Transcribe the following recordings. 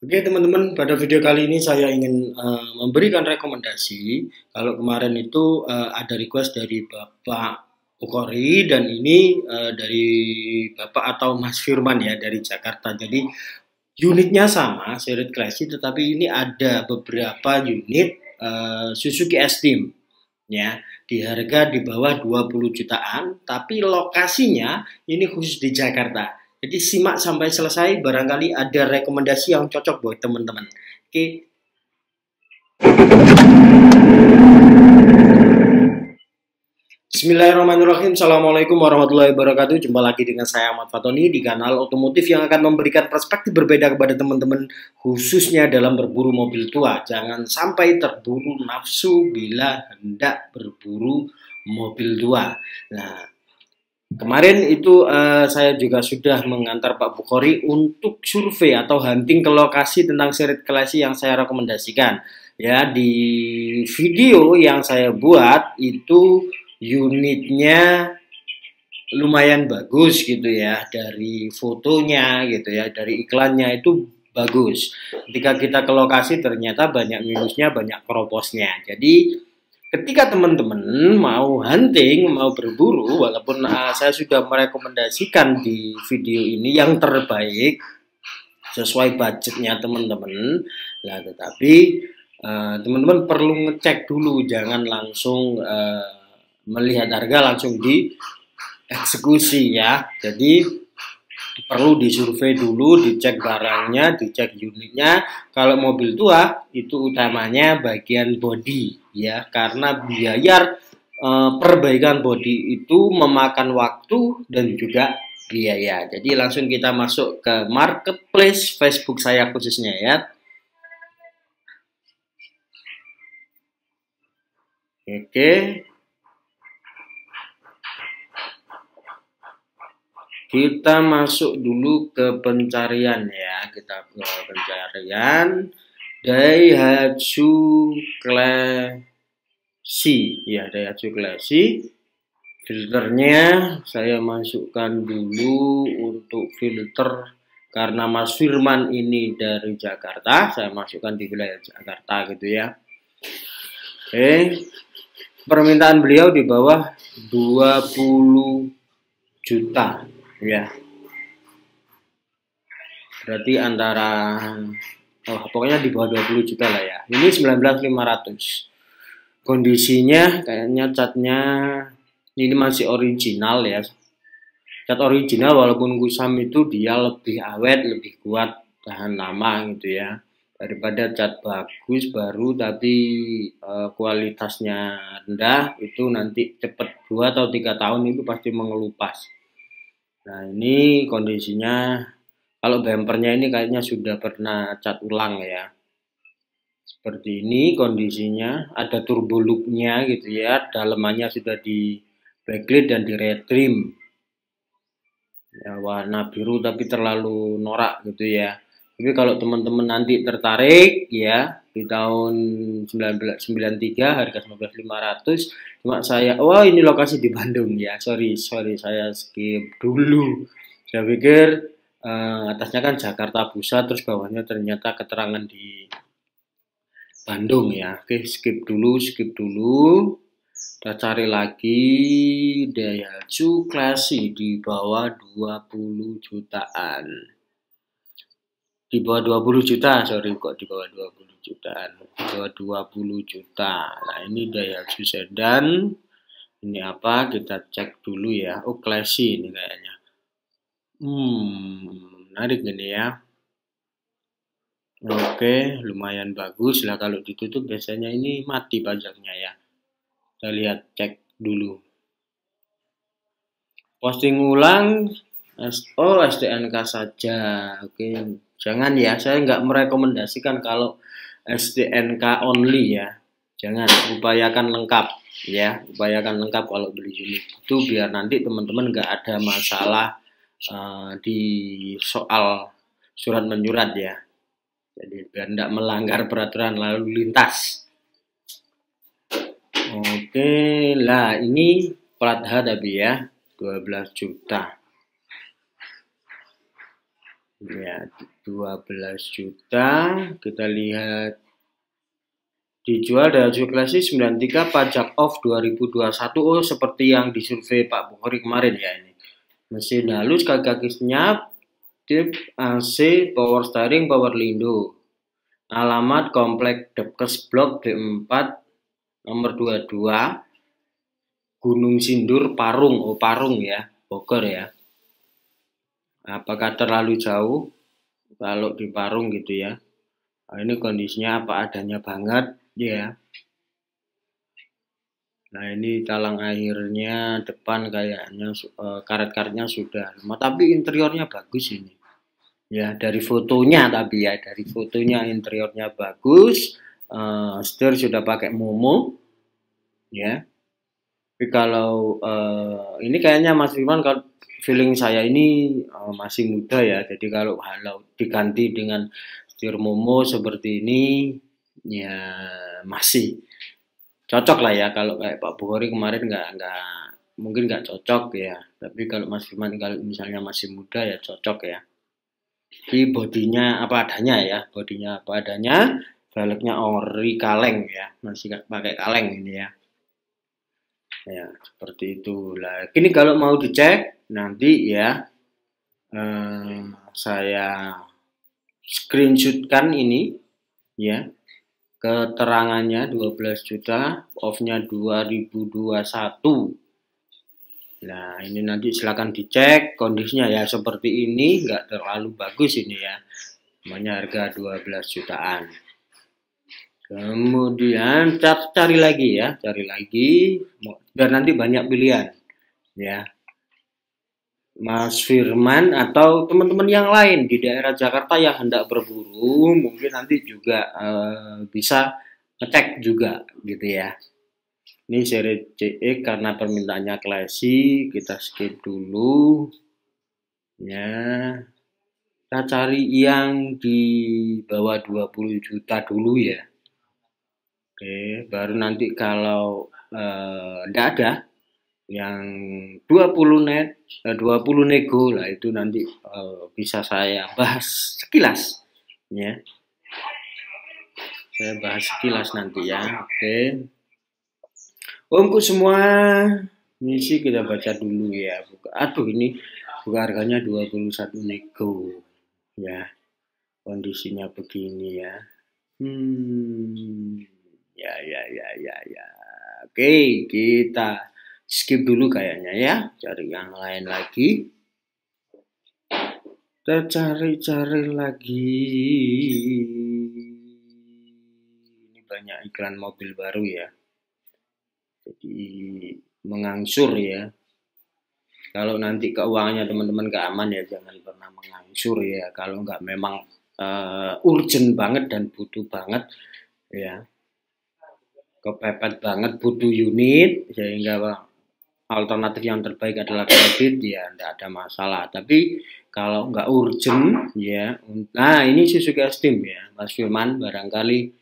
Oke teman-teman, pada video kali ini saya ingin memberikan rekomendasi. Kalau kemarin itu ada request dari Bapak Bukhari dan ini dari Bapak atau Mas Firman ya dari Jakarta. Jadi unitnya sama, Serit Classic, tetapi ini ada beberapa unit Suzuki S-Team ya di harga di bawah 20 jutaan, tapi lokasinya ini khusus di Jakarta. Jadi simak sampai selesai, barangkali ada rekomendasi yang cocok buat teman-teman. Oke. Bismillahirrahmanirrahim. Assalamualaikum warahmatullahi wabarakatuh. Jumpa lagi dengan saya Ahmad Fatoni di kanal otomotif yang akan memberikan perspektif berbeda kepada teman-teman, khususnya dalam berburu mobil tua. Jangan sampai terburu nafsu bila hendak berburu mobil tua. Nah, kemarin itu saya juga sudah mengantar Pak Bukhari untuk survei atau hunting ke lokasi tentang Serit Classic yang saya rekomendasikan. Ya, di video yang saya buat itu unitnya lumayan bagus gitu ya, dari fotonya gitu ya, dari iklannya itu bagus. Ketika kita ke lokasi ternyata banyak minusnya, banyak keroposnya. Jadi ketika teman-teman mau hunting, mau berburu, walaupun saya sudah merekomendasikan di video ini yang terbaik sesuai budgetnya teman-teman, nah tetapi teman-teman perlu ngecek dulu, jangan langsung melihat harga langsung dieksekusi ya. Jadi perlu disurvei dulu, dicek barangnya, dicek unitnya. Kalau mobil tua itu utamanya bagian bodi ya, karena biaya perbaikan bodi itu memakan waktu dan juga biaya. Jadi langsung kita masuk ke marketplace Facebook saya khususnya ya. Oke. Kita masuk dulu ke pencarian ya. Kita ke pencarian Daihatsu Classic ya, Daihatsu Classic. Filternya saya masukkan dulu untuk filter karena Mas Firman ini dari Jakarta, saya masukkan di wilayah Jakarta gitu ya. Oke. Permintaan beliau di bawah 20 juta ya. Berarti antara pokoknya di bawah 20 juta lah ya. Ini 19.500. Kondisinya kayaknya catnya ini masih original ya. Cat original walaupun kusam itu dia lebih awet, lebih kuat, tahan lama gitu ya. Daripada cat bagus baru tapi kualitasnya rendah, itu nanti cepat 2 atau 3 tahun itu pasti mengelupas. Nah, ini kondisinya kalau bempernya ini kayaknya sudah pernah cat ulang ya. Seperti ini kondisinya, ada turbo loop-nya gitu ya, dalemannya sudah di backlit dan di red trim. Ya, warna biru tapi terlalu norak gitu ya. Tapi kalau teman-teman nanti tertarik ya di tahun 1993 harga 19.500, cuma saya ini lokasi di Bandung ya. Sorry saya skip dulu. Saya pikir atasnya kan Jakarta Pusat terus bawahnya ternyata keterangan di Bandung ya. Oke, skip dulu. Kita cari lagi Daihatsu Classic di bawah 20 jutaan. Di bawah 20 juta, sorry kok di bawah 20 jutaan. Di bawah 20 juta. Nah, ini Daihatsu Sedan. Ini apa? Kita cek dulu ya. Oh, Classic ini kayaknya. Menarik ini ya. Oke, lumayan bagus lah, kalau ditutup biasanya ini mati pajaknya ya. Kita lihat, cek dulu. Posting ulang, STNK saja. Oke, jangan ya, saya nggak merekomendasikan kalau STNK only ya. Jangan, upayakan lengkap ya. Upayakan lengkap kalau beli unit itu biar nanti teman-teman nggak ada masalah di soal surat menyurat ya. Jadi biar tidak melanggar peraturan lalu lintas. Oke, lah ini plat H tapi ya 12 juta. Ya, 12 juta. Kita lihat dijual dari hasil klasik 93 pajak off 2021. Oh, seperti yang disurvei Pak Bukhari kemarin ya ini. Mesin halus, kaki senyap, tip AC, power steering, power lindo. Alamat Komplek Depkes Blok B4 nomor 22 Gunung Sindur Parung. Oh, Parung ya, Bogor ya. Apakah terlalu jauh kalau di Parung gitu ya? Nah, ini kondisinya apa adanya banget ya. Nah, ini talang airnya depan kayaknya karet-karetnya sudah lama, tapi interiornya bagus ini. Ya, dari fotonya tapi ya, dari fotonya interiornya bagus. Setir sudah pakai Momo ya. Tapi kalau ini kayaknya Mas Firman, kalau feeling saya ini masih muda ya. Jadi kalau diganti dengan setir Momo seperti ini ya masih cocok lah ya. Kalau kayak Pak Bukhari kemarin nggak mungkin nggak cocok ya. Tapi kalau Mas Firman kalau misalnya masih muda ya cocok ya. Jadi bodinya apa adanya ya, bodinya apa adanya, velgnya ori kaleng ya, masih pakai kaleng ini ya. Ya, seperti itu. Lah, ini kalau mau dicek nanti ya saya screenshotkan ini ya. Keterangannya 12 juta, off-nya 2021. Nah, ini nanti silakan dicek kondisinya ya seperti ini, nggak terlalu bagus ini ya. Namanya harga 12 jutaan. Kemudian cari lagi ya, cari lagi biar nanti banyak pilihan ya. Mas Firman atau teman-teman yang lain di daerah Jakarta yang hendak berburu mungkin nanti juga bisa ngecek juga gitu ya. Ini seri CE karena permintaannya classy, kita skip dulu ya. Kita cari yang di bawah 20 juta dulu ya. Oke, baru nanti kalau enggak ada yang 20 nego lah itu nanti bisa saya bahas sekilas ya. Saya bahas sekilas nanti ya. Oke. Untuk semua misi kita baca dulu ya. Aduh ini buka harganya 21 nego ya. Kondisinya begini ya. Ya. Oke, kita skip dulu kayaknya ya. Cari yang lain lagi. Kita cari lagi. Ini banyak iklan mobil baru ya. Jadi mengangsur ya. Kalau nanti keuangannya teman-teman gak aman ya jangan pernah mengangsur ya. Kalau nggak memang urgent banget dan butuh banget ya. Kepepet banget butuh unit sehingga alternatif yang terbaik adalah kredit ya tidak ada masalah. Tapi kalau nggak urgent ya, nah ini Suzuki Steam ya Mas Firman barangkali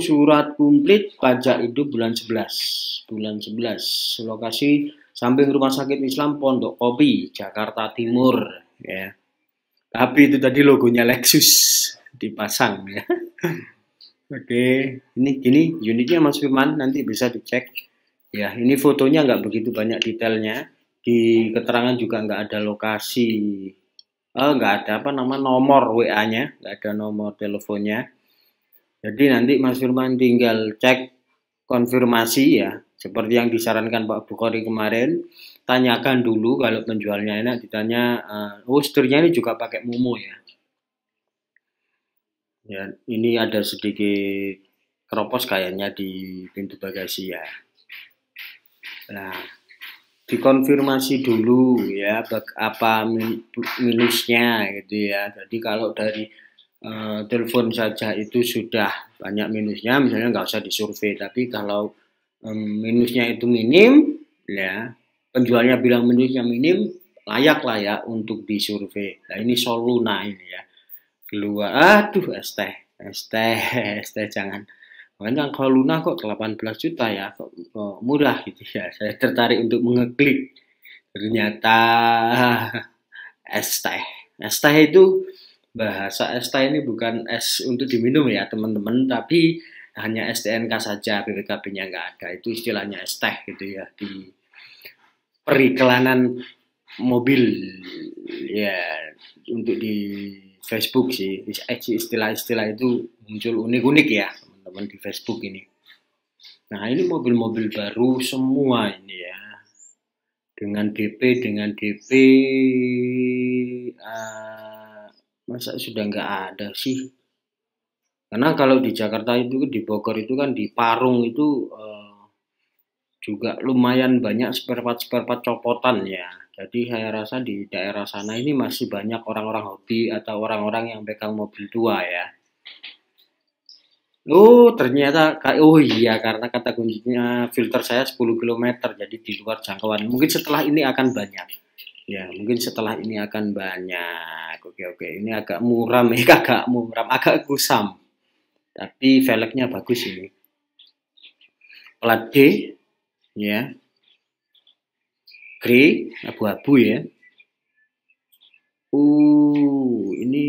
surat komplit pajak hidup bulan 11 lokasi samping Rumah Sakit Islam Pondok Kopi Jakarta Timur ya. Tapi itu tadi logonya Lexus dipasang ya. Oke, ini unitnya Mas Firman nanti bisa dicek. Ya, ini fotonya nggak begitu banyak detailnya. Di keterangan juga nggak ada lokasi, nggak ada nomor WA-nya, nggak ada nomor teleponnya. Jadi nanti Mas Firman tinggal cek konfirmasi ya, seperti yang disarankan Pak Bukhari kemarin. Tanyakan dulu kalau penjualnya enak, ditanya, setirnya ini juga pakai Momo ya. Ya, ini ada sedikit keropos kayaknya di pintu bagasi ya. Nah, dikonfirmasi dulu ya apa minusnya gitu ya. Jadi kalau dari telepon saja itu sudah banyak minusnya, misalnya nggak usah disurvei. Tapi kalau minusnya itu minim, ya penjualnya bilang minusnya minim, layak lah ya untuk disurvei. Nah ini Soluna ini ya. Keluar, aduh ST jangan. Makanya kalau Luna kok 18 juta ya, kok murah gitu ya. Saya tertarik untuk mengeklik. Ternyata es teh. Es teh itu, bahasa es teh ini bukan es untuk diminum ya teman-teman, tapi hanya STNK saja, BPKB-nya nggak ada. Itu istilahnya es teh gitu ya di periklanan mobil ya, untuk di Facebook sih. Istilah-istilah itu muncul unik-unik ya teman-teman di Facebook ini. Nah ini mobil-mobil baru semua ini ya, dengan DP masa sudah nggak ada sih. Karena kalau di Jakarta itu, di Bogor itu kan, di Parung itu juga lumayan banyak spare part copotan ya. Jadi saya rasa di daerah sana ini masih banyak orang-orang hobi atau orang-orang yang pegang mobil tua ya. Oh, ternyata oh iya, karena kata kuncinya filter saya 10 kilometer, jadi di luar jangkauan. Mungkin setelah ini akan banyak. Ya, mungkin setelah ini akan banyak. Oke, oke. Ini agak muram ya, agak muram, agak kusam. Tapi velgnya bagus ini. Plat D, ya. Grey, abu-abu ya. Ini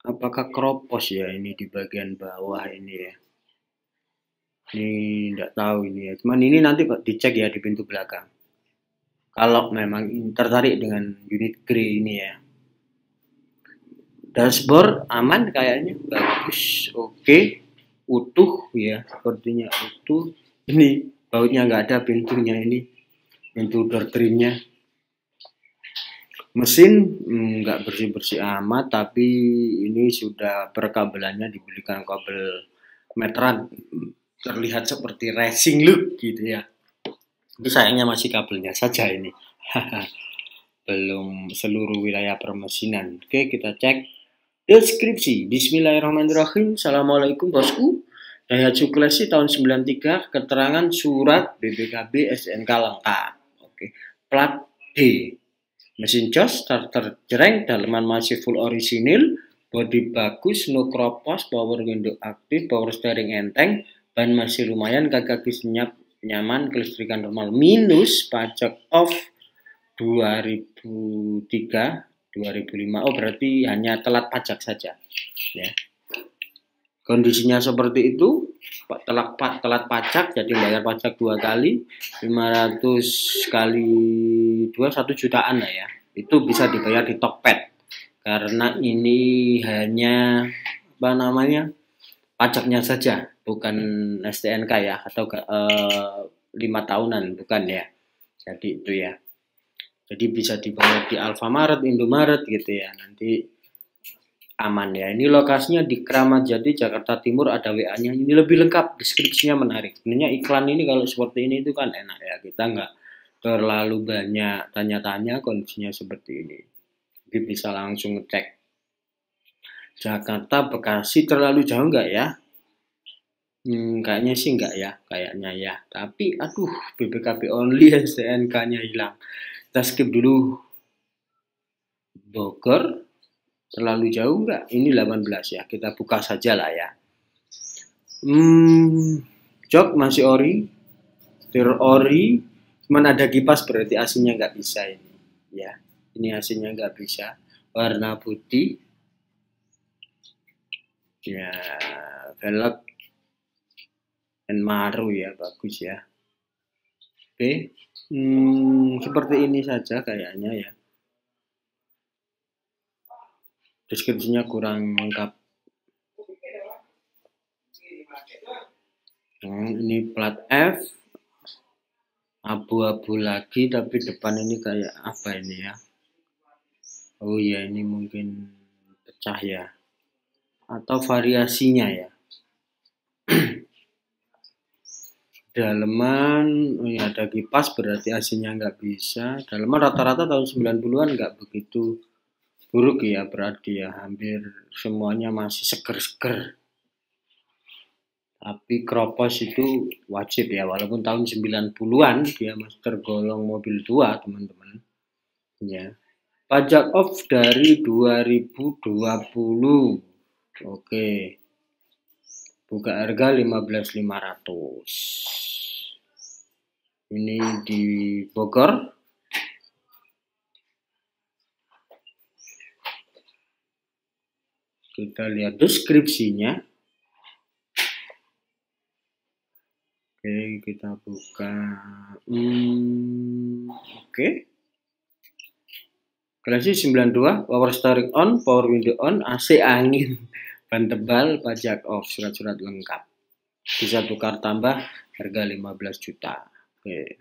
apakah kropos ya ini di bagian bawah ini ya. Ini enggak tahu ini ya. Cuman ini nanti dicek ya di pintu belakang. Kalau memang tertarik dengan unit grey ini ya. Dashboard aman kayaknya, bagus, oke, utuh ya, sepertinya utuh. Ini bautnya nggak ada, pintunya ini, pintu door trimnya. Mesin nggak bersih-bersih amat, tapi ini sudah perkabelannya diberikan kabel meteran, terlihat seperti racing look gitu ya. Tapi sayangnya masih kabelnya saja ini. Belum seluruh wilayah permesinan. Oke, kita cek deskripsi. Bismillahirrahmanirrahim. Assalamualaikum bosku. Daihatsu Classic tahun 93, keterangan surat BPKB SNK lengkap. Oke. Plat D. Mesin jos, starter jreng, daleman masih full orisinil, bodi bagus, no kropos, power window aktif, power steering enteng, ban masih lumayan, kaki senyap, nyaman, kelistrikan normal, minus pajak off 2003, 2005. Oh, berarti hanya telat pajak saja ya. Kondisinya seperti itu, telat pajak, jadi bayar pajak 2 kali, 500 kali 2, 1 jutaan lah ya. Itu bisa dibayar di Tokped, karena ini hanya pajaknya saja, bukan STNK ya, atau 5 tahunan, bukan ya. Jadi itu ya. Jadi bisa dibayar di Alfamaret, Indomaret gitu ya. Nanti aman ya. Ini lokasinya di Kramat Jati, Jakarta Timur, ada WA-nya. Ini lebih lengkap, deskripsinya menarik. Sebenarnya iklan ini kalau seperti ini itu kan enak ya. Kita nggak terlalu banyak tanya-tanya, kondisinya seperti ini. Jadi bisa langsung ngecek. Jakarta Bekasi terlalu jauh nggak ya? Kayaknya sih nggak ya, kayaknya ya. Tapi aduh, BPKB only, STNK-nya hilang. Kita skip dulu. Bogor terlalu jauh nggak? Ini 18 ya, kita buka saja lah ya. Jok masih ori, setir ori, cuman ada kipas, berarti AC-nya nggak bisa ini ya. Ini AC-nya nggak bisa, warna putih ya, velg Enmaru ya, bagus ya. Oke, seperti ini saja kayaknya ya. Deskripsinya kurang lengkap. Ini plat F, abu-abu lagi, tapi depan ini kayak apa ini ya? Oh iya, ini mungkin pecah ya, atau variasinya ya. Daleman, ya ada kipas, berarti AC-nya nggak bisa. Daleman rata-rata tahun 90-an nggak begitu buruk ya, berarti ya, hampir semuanya masih seger-seger. Tapi kropos itu wajib ya, walaupun tahun 90-an dia masih tergolong mobil tua teman-teman ya. Pajak off dari 2020. Oke, buka harga 15.500. Ini di Bogor. Kita lihat deskripsinya. Oke, kita buka. Oke. Klasik 92, power steering on, power window on, AC angin, ban tebal, pajak off, surat-surat lengkap. Bisa tukar tambah, harga 15 juta. Oke.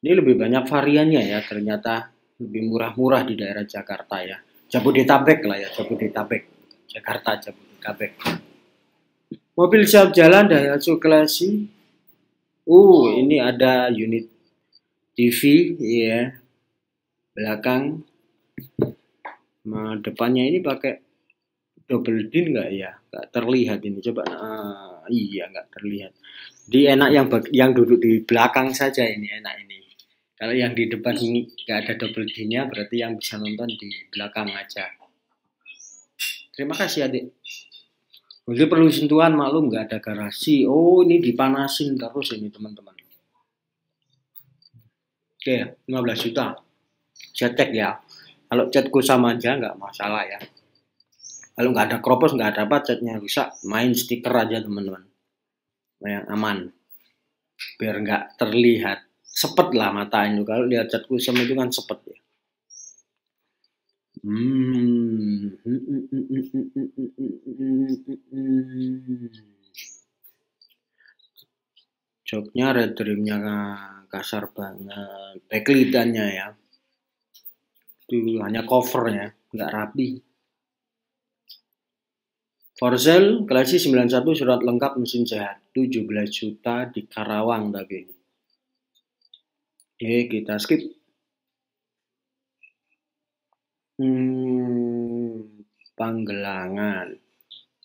Ini lebih banyak variannya ya, ternyata lebih murah-murah di daerah Jakarta ya. Jabodetabek lah ya, Jabodetabek. Jakarta, Jabodetabek. Mobil siap jalan Daihatsu Classic. Ini ada unit TV ya. Belakang. Nah, depannya ini pakai double din nggak ya? Nggak terlihat ini. Coba. Iya, nggak terlihat. Jadi enak yang duduk di belakang saja ini, enak ini. Kalau yang di depan ini nggak ada double din-nya, berarti yang bisa nonton di belakang aja. Terima kasih adik. Jadi perlu sentuhan, maklum nggak ada garasi. Ini dipanasin terus ini teman-teman. Oke, 15 juta. Saya cek ya. Kalau catku sama aja nggak masalah ya. Kalau nggak ada kropos, nggak ada apa, catnya rusak, main stiker aja teman-teman. Yang aman. Biar nggak terlihat. Sepet lah mata ini. Kalau lihat cat kusam itu kan sepet ya. Joknya red rimnya kasar banget. Backlightannya ya. Itu hanya covernya, nggak rapi. For sale, Classic 91 surat lengkap mesin sehat. 17 juta di Karawang tapi ini. Oke, kita skip. Panggelangan.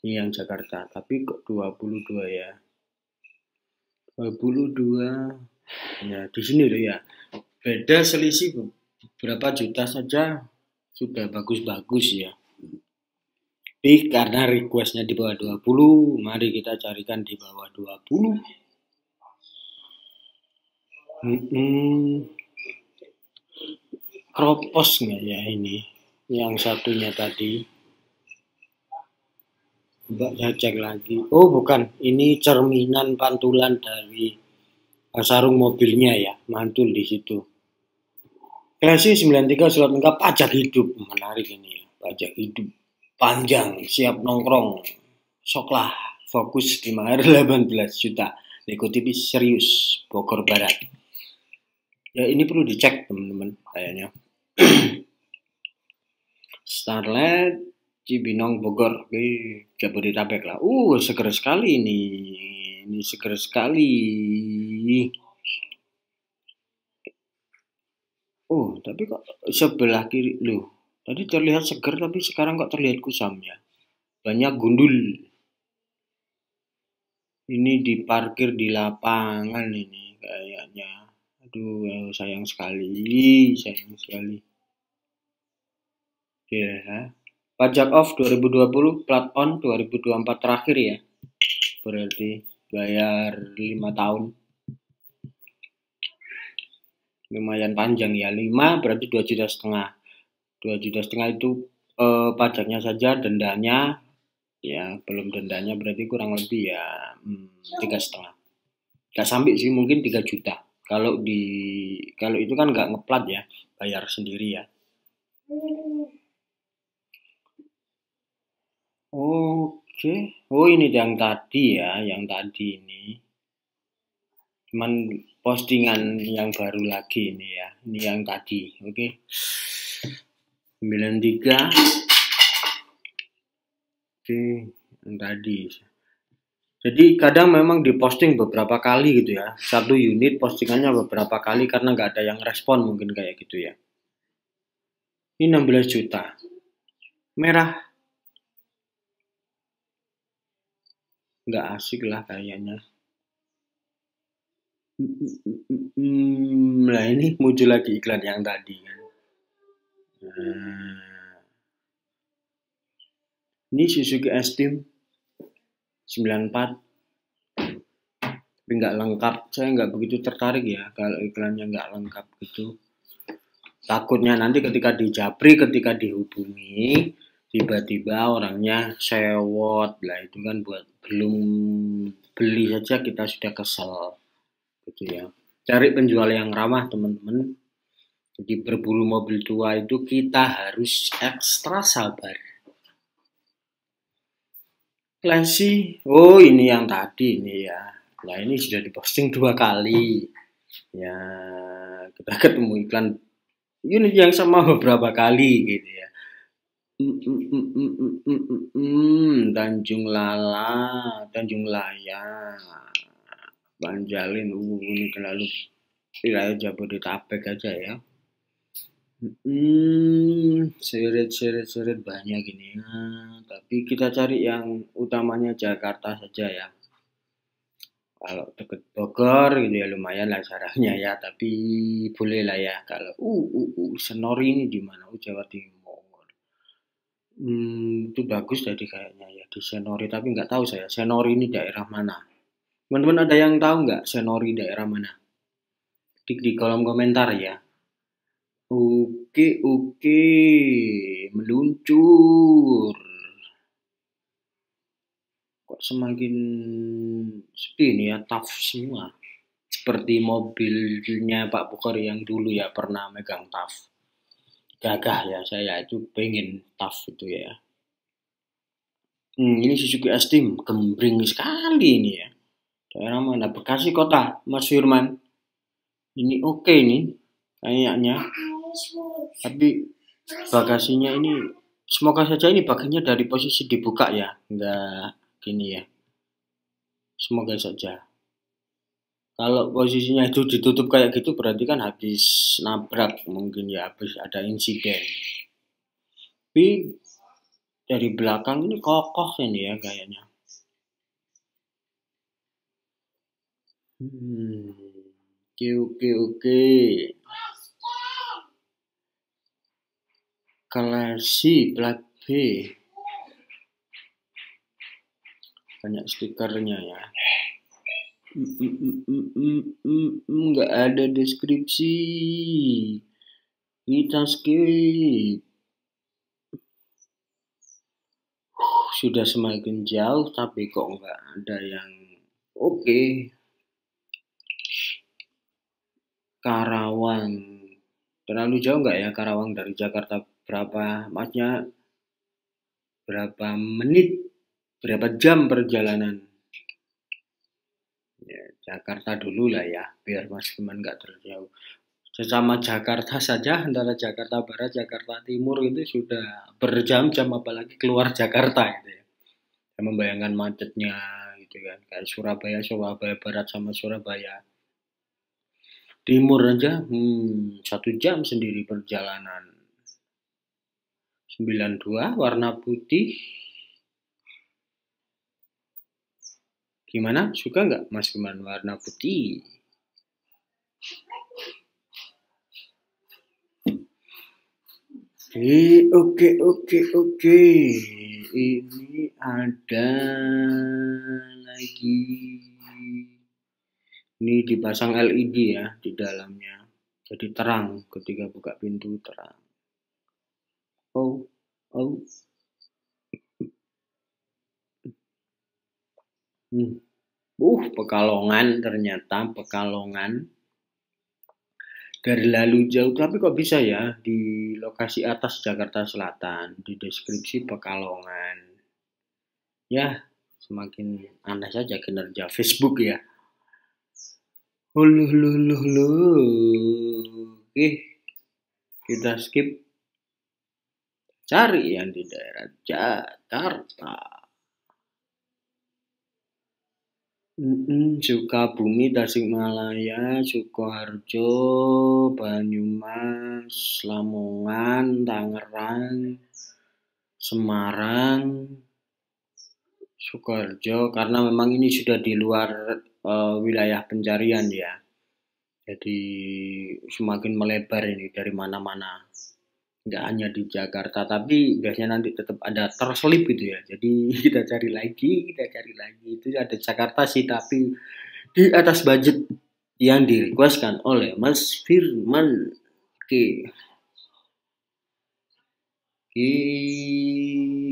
Ini yang Jakarta, tapi kok 22 ya. 22. Ya, di sini loh ya. Beda selisih berapa juta saja sudah bagus-bagus ya. Tapi karena requestnya di bawah 20, mari kita carikan di bawah 20. Kropos nggak ya ini? Yang satunya tadi. Coba saya cek lagi. Bukan. Ini cerminan pantulan dari sarung mobilnya ya. Mantul di situ. Classic 93 surat lengkap pajak hidup. Menarik ini ya. Pajak hidup. Panjang, siap nongkrong. Soklah, fokus di mahar 18 juta. Nekotipis serius, Bogor Barat. Ya ini perlu dicek teman-teman, kayaknya. Starlet, Cibinong, Bogor, Jabodetabek lah. Seger sekali ini. Ini seger sekali. Tapi kok sebelah kiri loh. Tadi terlihat seger tapi sekarang kok terlihat kusam ya. Banyak gundul. Ini diparkir di lapangan ini kayaknya. Aduh, sayang sekali, sayang sekali. Ya. Pajak off 2020, plat on 2024 terakhir ya. Berarti bayar 5 tahun. Lumayan panjang ya. 5 berarti 2,5 juta. 2,5 juta itu pajaknya saja, dendanya ya belum dendanya berarti kurang lebih ya 3,5. Nggak sampai sih, mungkin 3 juta. Kalau itu kan nggak ngeplat ya, bayar sendiri ya. Oke. Ini yang tadi ya, yang tadi ini. Cuman postingan yang baru lagi ini ya. Ini yang tadi, oke. 93. Oke, yang tadi. Jadi kadang memang diposting beberapa kali gitu ya. Satu unit postingannya beberapa kali karena nggak ada yang respon mungkin kayak gitu ya. Ini 16 juta. Merah. Nggak asik lah kayaknya. Nah ini muncul lagi iklan yang tadi kan. Ini Suzuki S-Team 94. Tapi nggak lengkap. Saya nggak begitu tertarik ya kalau iklannya nggak lengkap gitu. Takutnya nanti ketika dijabri, ketika dihubungi, tiba-tiba orangnya sewot lah, itu kan buat belum beli saja kita sudah kesel gitu ya. Cari penjual yang ramah teman-teman. Jadi berburu mobil tua itu kita harus ekstra sabar. Classy, oh ini yang tadi ini ya. Nah ini sudah diposting 2 kali. Ya kita ketemu iklan unit yang sama beberapa kali gitu ya. Tanjung Lala, Tanjung Laya, Banjalin, ini lalu wilayah Jabodetabek aja ya. Seret banyak ini ya. Tapi kita cari yang utamanya Jakarta saja ya. Kalau deket Bogor gitu ya lumayan lah jaraknya ya. Tapi boleh lah ya. Kalau Senori ini di mana? Jawa Timur. Itu bagus tadi kayaknya ya di Senori. Tapi nggak tahu saya Senori ini daerah mana. Teman-teman ada yang tahu nggak Senori daerah mana? Di kolom komentar ya. Oke, meluncur. Kok semakin sepi nih ya, tough semua. Seperti mobilnya Pak Bukhari yang dulu ya pernah megang TAF. Gagah ya, saya itu pengen TAF itu ya. Ini Suzuki S-Team, gembring sekali ini ya. Daerah mana? Bekasi kota, Mas Firman. Ini oke nih, kayaknya. Tapi bagasinya ini semoga saja ini bagasinya dari posisi dibuka ya, enggak gini ya. Semoga saja. Kalau posisinya itu ditutup kayak gitu berarti kan habis nabrak mungkin ya, habis ada insiden. Tapi dari belakang ini kokoh ini ya kayaknya. Oke. Classy plat B. Banyak stikernya ya. Nggak ada deskripsi. Kita skip. Sudah semakin jauh tapi kok nggak ada yang oke. Karawang. Terlalu jauh nggak ya Karawang dari Jakarta? Berapa menit? Berapa jam perjalanan? Ya, Jakarta dulu lah ya, biar Mas Firman nggak terjauh. Sesama Jakarta saja, antara Jakarta Barat, Jakarta Timur itu sudah berjam-jam, apalagi keluar Jakarta gitu ya. Saya membayangkan macetnya gitu kan, kayak Surabaya Barat sama Surabaya Timur aja, 1 jam sendiri perjalanan. 92 warna putih. Gimana? Suka nggak Mas Firman warna putih? Oke. Ini ada lagi. Ini dipasang LED ya di dalamnya. Jadi terang ketika buka pintu terang. Oh. Pekalongan ternyata Pekalongan. Dari lalu jauh, tapi kok bisa ya di lokasi atas Jakarta Selatan, di deskripsi Pekalongan. Ya, semakin aneh saja kinerja Facebook ya. Kita skip. Cari yang di daerah Jakarta. Sukabumi, Tasikmalaya, Sukoharjo, Banyumas, Lamongan, Tangerang, Semarang, Sukoharjo, karena memang ini sudah di luar wilayah pencarian ya. Jadi semakin melebar ini dari mana-mana. Nggak hanya di Jakarta, tapi biasanya nanti tetap ada terselip gitu ya. Jadi kita cari lagi. Itu ada Jakarta sih, tapi di atas budget yang direquestkan oleh Mas Firman. Oke.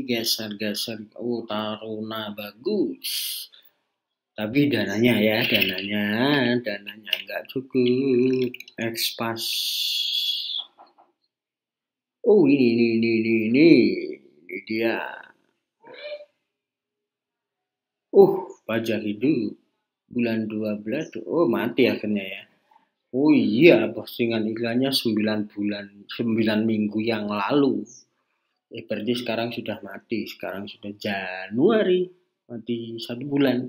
geser-geser. Oh, Taruna bagus. Tapi dananya nggak cukup. Expas. Oh, ini dia. Pajak hidup bulan 12. Oh, mati akhirnya ya. Oh iya, postingan iklannya 9 minggu yang lalu. Berarti sekarang sudah mati. Sekarang sudah Januari, mati 1 bulan.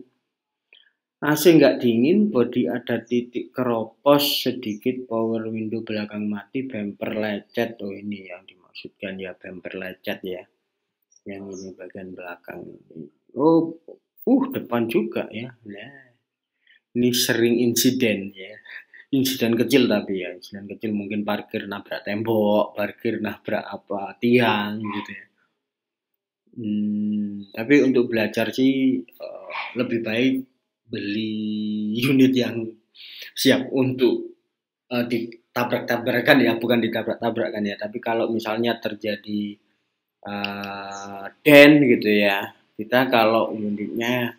AC nggak dingin, bodi ada titik keropos sedikit, power window belakang mati, bumper lecet. Oh, ini yang dimaksudkan ya, bumper lecet ya. Yang ini bagian belakang ini. Oh, depan juga ya. Nah, ini sering insiden ya. Insiden kecil tapi ya, insiden kecil mungkin parkir nabrak tembok, parkir nabrak tiang gitu ya. Tapi untuk belajar sih lebih baik beli unit yang siap untuk ditabrak-tabrakan ya, bukan ditabrak-tabrakan ya. Tapi kalau misalnya terjadi gitu ya, kita kalau unitnya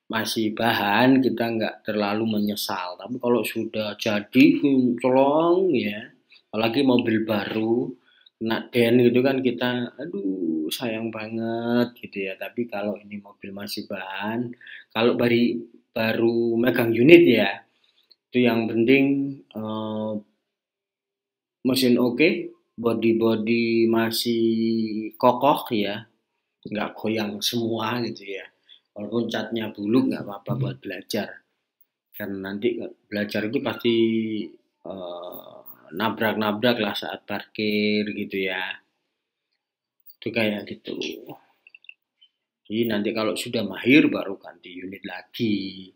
masih bahan, kita nggak terlalu menyesal. Tapi kalau sudah jadi kinclong ya, apalagi mobil baru kena gitu kan, kita aduh sayang banget gitu ya. Tapi kalau ini mobil masih bahan, kalau baru megang unit ya, itu yang penting mesin oke, body masih kokoh ya, nggak goyang semua gitu ya. Walaupun catnya buluk nggak apa-apa buat belajar, karena nanti belajar itu pasti nabrak-nabrak lah saat parkir gitu ya, itu kayak gitu. Jadi nanti kalau sudah mahir baru ganti unit lagi.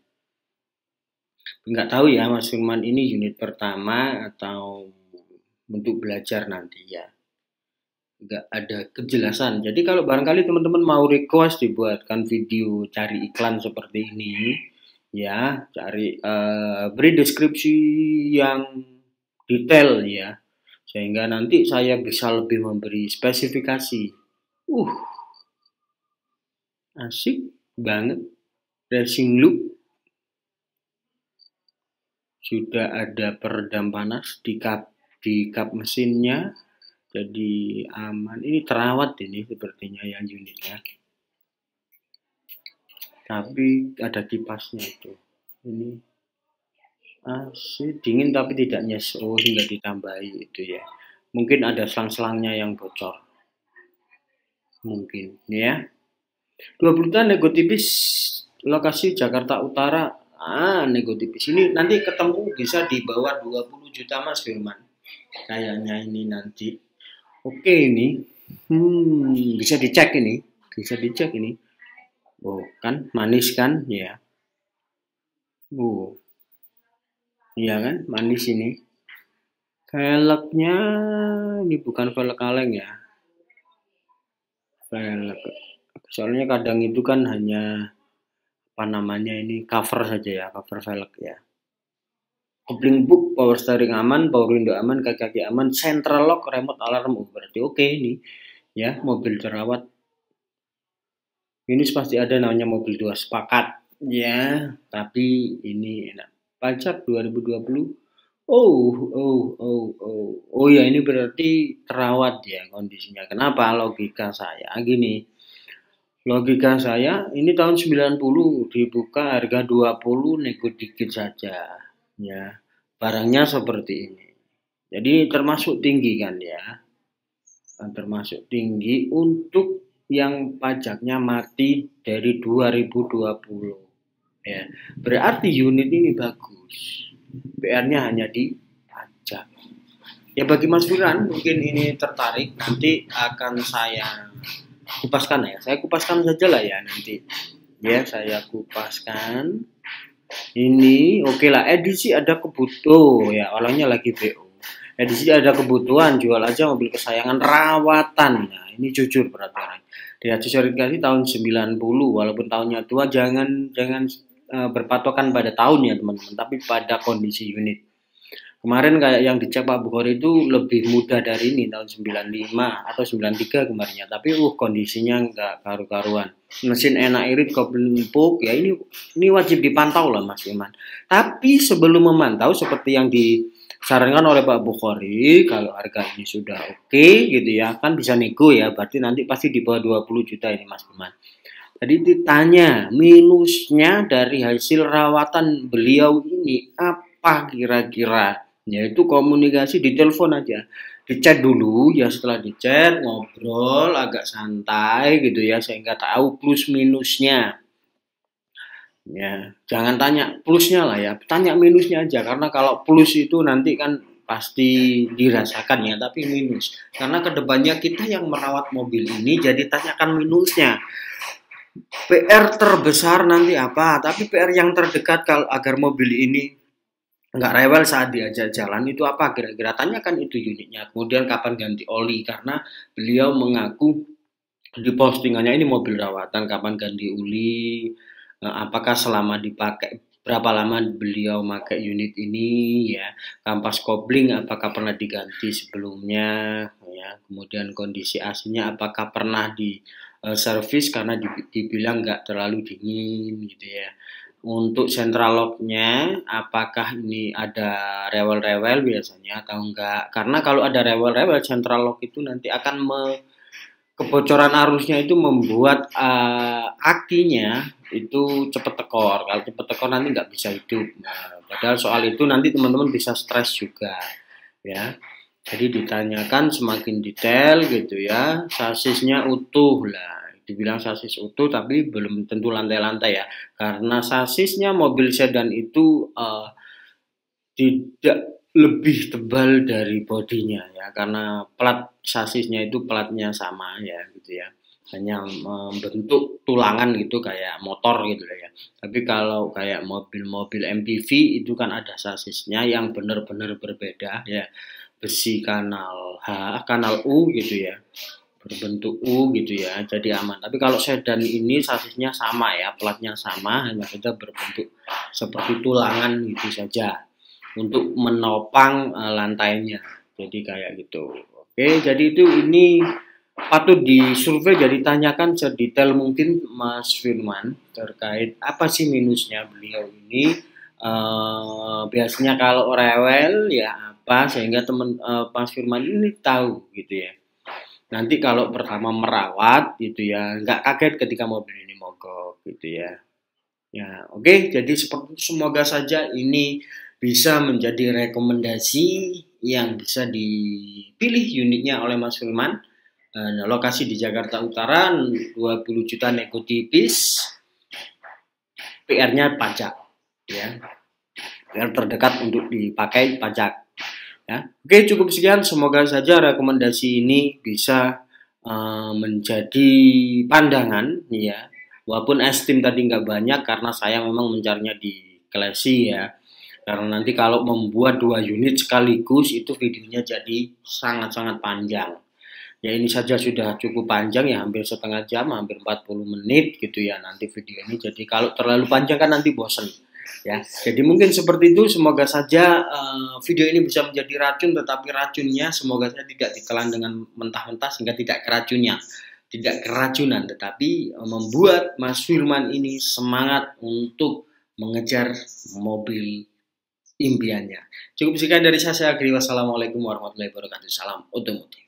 Nggak tahu ya Mas Firman, ini unit pertama atau untuk belajar nanti ya, nggak ada kejelasan. Jadi kalau barangkali teman-teman mau request dibuatkan video cari iklan seperti ini ya, beri deskripsi yang detail ya, sehingga nanti saya bisa lebih memberi spesifikasi. Asik banget. Racing look, sudah ada peredam panas di kap mesinnya, jadi aman. Ini terawat ini sepertinya ya unitnya, tapi ada kipasnya itu. Ini AC dingin tapi tidak nyes, hingga ditambahi itu ya. Mungkin ada selang-selangnya yang bocor, mungkin ya. 20 juta nego tipis, lokasi Jakarta Utara. Nego tipis ini nanti ketemu bisa di bawah 20 juta Mas Firman, kayaknya ini nanti. Oke, ini bisa dicek ini, oh kan manis kan ya, iya kan manis ini. Velgnya ini bukan velg kaleng ya, velg, soalnya kadang itu kan hanya ini cover saja ya, cover velg ya. Kopling book, power steering aman, power window aman, kaki-kaki aman, central lock, remote alarm. Berarti oke ini ya, mobil terawat. Ini pasti ada namanya mobil 2 sepakat ya, tapi ini enak. Pajak 2020. Oh ya, ini berarti terawat ya kondisinya. Kenapa? Logika saya gini. Ini tahun 90 dibuka harga 20, nego dikit saja ya. Barangnya seperti ini. Jadi termasuk tinggi kan ya. Termasuk tinggi untuk yang pajaknya mati dari 2020 ya. Berarti unit ini bagus. PR-nya hanya di pajak. Ya bagi Mas Firman mungkin ini tertarik, nanti akan saya kupaskan ya. Saya kupaskan saja lah ya nanti. Ya, saya kupaskan. Ini oke lah, edisi ada kebutuhan ya, orangnya lagi BO. Edisi ada kebutuhan, jual aja mobil kesayangan rawatan. Nah, ini jujur peraturan. Di sertifikasi tahun 90, walaupun tahunnya tua, jangan berpatokan pada tahun ya teman-teman, tapi pada kondisi unit. Kemarin kayak yang dicek Pak Bukhari itu lebih mudah dari ini tahun 95 atau 93 kemarinnya. Tapi kondisinya nggak karu-karuan. Mesin enak irit kopling empuk ya ini wajib dipantau lah Mas Iman. Tapi sebelum memantau seperti yang disarankan oleh Pak Bukhari, kalau harga ini sudah oke gitu ya, kan bisa nego ya, berarti nanti pasti di bawah 20 juta ini Mas Iman. Tadi ditanya minusnya dari hasil rawatan beliau ini apa kira-kira? Yaitu komunikasi di telepon aja. Di chat dulu ya, setelah di chat ngobrol agak santai gitu ya sehingga tahu plus minusnya. Ya, jangan tanya plusnya lah ya, tanya minusnya aja karena kalau plus itu nanti kan pasti dirasakan ya, tapi minus. Karena kedepannya kita yang merawat mobil ini jadi tanyakan minusnya. PR terbesar nanti apa? Tapi PR yang terdekat kalau agar mobil ini nggak rewel saat diajak jalan itu apa kira-kira, tanyakan itu unitnya, kemudian kapan ganti oli karena beliau mengaku di postingannya ini mobil rawatan kapan ganti oli, apakah selama dipakai berapa lama beliau pakai unit ini ya, kampas kopling apakah pernah diganti sebelumnya ya, kemudian kondisi AC-nya apakah pernah di servis karena dibilang nggak terlalu dingin gitu ya. Untuk central lock-nya, apakah ini ada rewel-rewel biasanya atau enggak? Karena kalau ada rewel-rewel central lock itu nanti akan kebocoran arusnya itu membuat akinya itu cepat tekor. Kalau cepat tekor nanti nggak bisa hidup. Nah, padahal soal itu nanti teman-teman bisa stres juga, ya. Jadi ditanyakan semakin detail gitu ya. Sasisnya utuh lah. Dibilang sasis utuh tapi belum tentu lantai-lantai ya, karena sasisnya mobil sedan itu tidak lebih tebal dari bodinya ya, karena plat sasisnya itu platnya sama ya gitu ya, hanya membentuk tulangan gitu kayak motor gitu ya. Tapi kalau kayak mobil-mobil MPV itu kan ada sasisnya yang benar-benar berbeda ya, besi kanal H, kanal U gitu ya, berbentuk U gitu ya, jadi aman. Tapi kalau sedan ini sasisnya sama ya, platnya sama, hanya saja berbentuk seperti tulangan gitu saja untuk menopang lantainya. Jadi kayak gitu. Oke, jadi ini patut disurvei, jadi tanyakan sedetail mungkin Mas Firman terkait apa sih minusnya beliau ini. Biasanya kalau rewel ya apa, sehingga Mas Firman ini tahu gitu ya. Nanti kalau pertama merawat gitu ya, nggak kaget ketika mobil ini mogok gitu ya. Ya, oke. Jadi semoga saja ini bisa menjadi rekomendasi yang bisa dipilih unitnya oleh Mas Firman. Lokasi di Jakarta Utara, 20 juta nego tipis. PR-nya pajak, ya. PR terdekat untuk dipakai pajak. Ya. Oke, cukup sekian. Semoga saja rekomendasi ini bisa menjadi pandangan ya. Walaupun estim tadi nggak banyak karena saya memang mencarinya di Klesi ya. Karena nanti kalau membuat 2 unit sekaligus itu videonya jadi sangat-sangat panjang. Ya ini saja sudah cukup panjang ya, hampir setengah jam, hampir 40 menit gitu ya nanti video ini. Jadi kalau terlalu panjang kan nanti bosen. Ya, jadi mungkin seperti itu. Semoga saja video ini bisa menjadi racun, tetapi racunnya semoga saja tidak ditelan dengan mentah-mentah sehingga tidak keracunan, tetapi membuat Mas Firman ini semangat untuk mengejar mobil impiannya. Cukup sekian dari saya. Wassalamualaikum warahmatullahi wabarakatuh. Salam otomotif.